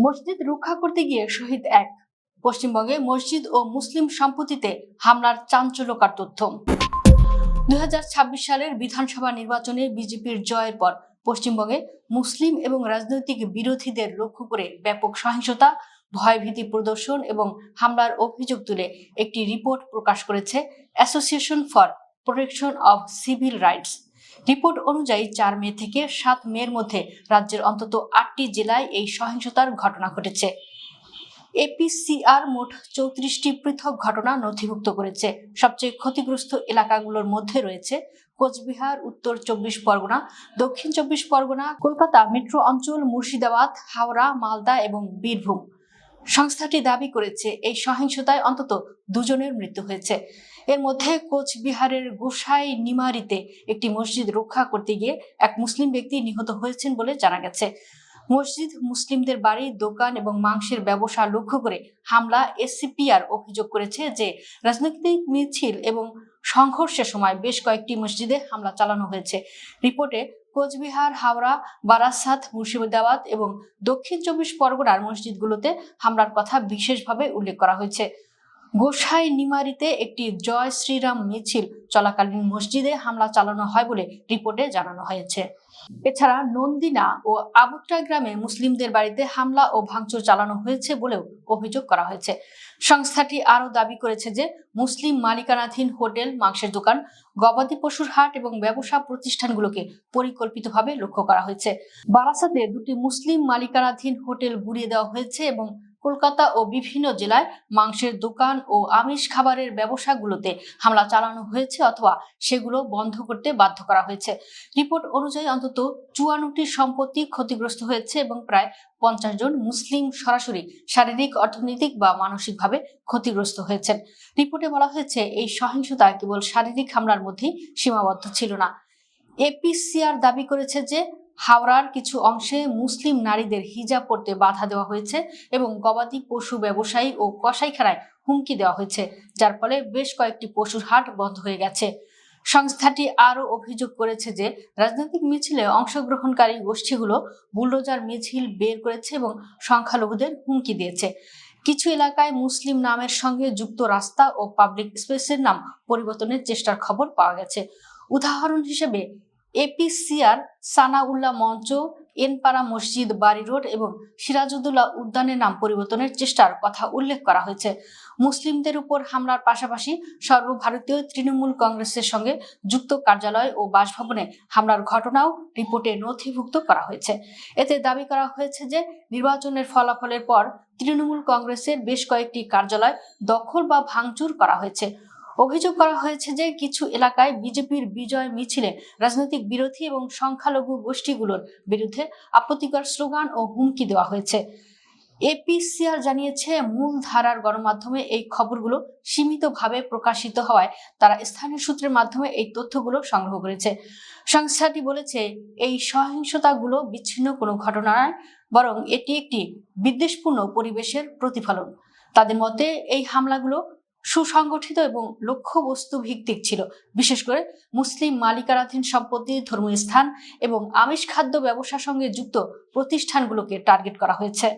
মসজিদ রক্ষা করতে গিয়ে শহীদ এক। পশ্চিমবঙ্গে মসজিদ ও মুসলিম সম্পত্তিতে হামলার চাঞ্চল্যকর তথ্য। 2026 সালের বিধানসভা নির্বাচনে বিজেপির জয়ের পর পশ্চিমবঙ্গে মুসলিম এবং রাজনৈতিক বিরোধীদের লক্ষ্য করে ব্যাপক সহিংসতা, ভয়ভীতি প্রদর্শন এবং হামলার অভিযোগ তুলে একটি রিপোর্ট প্রকাশ করেছে association for protection of civil rights. Report অনুযায়ী 4 মে থেকে 7 মের মধ্যে রাজ্যের অন্তত 8টি জেলায় এই সহিংসতার ঘটনা ঘটেছে। এপিসিআর মোট 34টি পৃথক ঘটনা নথিভুক্ত করেছে। সবচেয়ে ক্ষতিগ্রস্ত এলাকাগুলোর মধ্যে রয়েছে কোচবিহার, উত্তর 24 পরগনা, দক্ষিণ 24 পরগনা, কলকাতা মেট্রো অঞ্চল, মুর্শিদাবাদ, হাওড়া, মালদা এবং বীরভূম। সংস্থাটি দাবি করেছে এই সহিংসতায় অন্তত 2 জনের মৃত্যু হয়েছে। এর মধ্যে কোচবিহারের গোসাই নিমারিতে একটি মসজিদ রক্ষা করতে গিয়ে এক মুসলিম ব্যক্তি নিহত হয়েছেন বলে জানা গেছে। মসজিদ, মুসলিমদের বাড়ি, দোকান এবং মাংসের ব্যবসা লক্ষ্য করে হামলা। এসসিপিআর অভিযোগ করেছে যে রাজনৈতিক মিছিল এবং সংঘর্ষের সময় বেশ কয়েকটি মসজিদে হামলা চালানো হয়েছে। রিপোর্টে কোচবিহার, হাওড়া, বারাসাত, মুর্শিদাবাদ এবং দক্ষিণ 24 পরগনার মসজিদগুলোতে হামলার কথা বিশেষভাবে উল্লেখ করা হয়েছে। গোসাই নিমারিতে একটি জয় শ্রীরাম মিছিল চলাকালীন মসজিদে হামলা চালানো হয় বলে রিপোর্টে জানানো হয়েছে। এছাড়া নন্দিনা ও আবুত্রা গ্রামে মুসলিমদের বাড়িতে হামলা ও ভাঙচুর চালানো হয়েছে বলেও অভিযোগ করা হয়েছে। সংস্থাটি আরও দাবি করেছে যে মুসলিম মালিকানাধীন হোটেল, মাংসের দোকান, গবাদি পশুর হাট এবং ব্যবসা প্রতিষ্ঠানগুলোকে পরিকল্পিতভাবে লক্ষ্য করা হয়েছে। বারাসাতে 2টি মুসলিম মালিকানাধীন হোটেল গুঁড়িয়ে দেওয়া হয়েছে এবং কলকাতা ও বিভিন্ন জেলায় মাংসের দোকান ও আমিষ খাবারের ব্যবসাগুলোতে হামলা চালানো হয়েছে অথবা সেগুলো বন্ধ করতে বাধ্য করা হয়েছে। রিপোর্ট অনুযায়ী অন্তত 54টি সম্পত্তি ক্ষতিগ্রস্ত হয়েছে এবং প্রায় 50 জন মুসলিম সরাসরি শারীরিক, অর্থনৈতিক বা মানসিকভাবে ক্ষতিগ্রস্ত হয়েছেন। রিপোর্টে বলা হয়েছে এই সহিংসতা কেবল শারীরিক হামলার মধ্যেই সীমাবদ্ধ ছিল না। এপিসিআর দাবি করেছে যে হাওড়ার কিছু অংশে মুসলিম নারীদের হিজাব পরতে বাধা দেওয়া হয়েছে এবং গবাদি পশু ব্যবসায়ী ও কসাইখানায় হুমকি দেওয়া হয়েছে, যার ফলে বেশ কয়েকটি পশুর হাট বন্ধ হয়ে গেছে। সংস্থাটি আরও অভিযোগ করেছে যে রাজনৈতিক মিছিলে অংশগ্রহণকারী গোষ্ঠীগুলো বুলডোজার মিছিল বের করেছে এবং সংখ্যালঘুদের হুমকি দিয়েছে। কিছু এলাকায় মুসলিম নামের সঙ্গে যুক্ত রাস্তা ও পাবলিক স্পেসের নাম পরিবর্তনের চেষ্টার খবর পাওয়া গেছে। উদাহরণ হিসেবে এপিসিআর সানাউল্লাহ মঞ্চ, এনপাড়া মসজিদ, বাড়ি রোড এবং সিরাজউদ্দৌলা উদ্যানের নাম পরিবর্তনের চেষ্টার কথা উল্লেখ করা হয়েছে। মুসলিমদের উপর হামলার পাশাপাশি সর্বভারতীয় তৃণমূল কংগ্রেসের সঙ্গে যুক্ত কার্যালয় ও বাসভবনে হামলার ঘটনাও রিপোর্টে নথিভুক্ত করা হয়েছে। এতে দাবি করা হয়েছে যে নির্বাচনের ফলাফলের পর তৃণমূল কংগ্রেসের বেশ কয়েকটি কার্যালয় দখল বা ভাঙচুর করা হয়েছে। অভিযোগ করা হয়েছে যে কিছু এলাকায় বিজেপির বিজয় মিছিলে রাজনৈতিক বিরোধী এবং সংখ্যালঘু গোষ্ঠীগুলোর বিরুদ্ধে আপত্তিকর স্লোগান ও হুমকি দেওয়া হয়েছে। এপিসিআর জানিয়েছে মূল ধারার গণমাধ্যমে এই খবরগুলো সীমিতভাবে প্রকাশিত হওয়ায় তারা স্থানীয় সূত্রের মাধ্যমে এই তথ্যগুলো সংগ্রহ করেছে। সংস্থাটি বলেছে এই সহিংসতাগুলো বিচ্ছিন্ন কোনো ঘটনা নয়, বরং এটি একটি বিদ্বেষপূর্ণ পরিবেশের প্রতিফলন। তাদের মতে এই হামলাগুলো সুসংগঠিত এবং লক্ষ্যবস্তু ভিত্তিক ছিল, বিশেষ করে মুসলিম মালিকানাধীন সম্পত্তি, ধর্মীয় স্থান এবং আমিষ খাদ্য ব্যবসার সঙ্গে যুক্ত প্রতিষ্ঠানগুলোকে টার্গেট করা হয়েছে।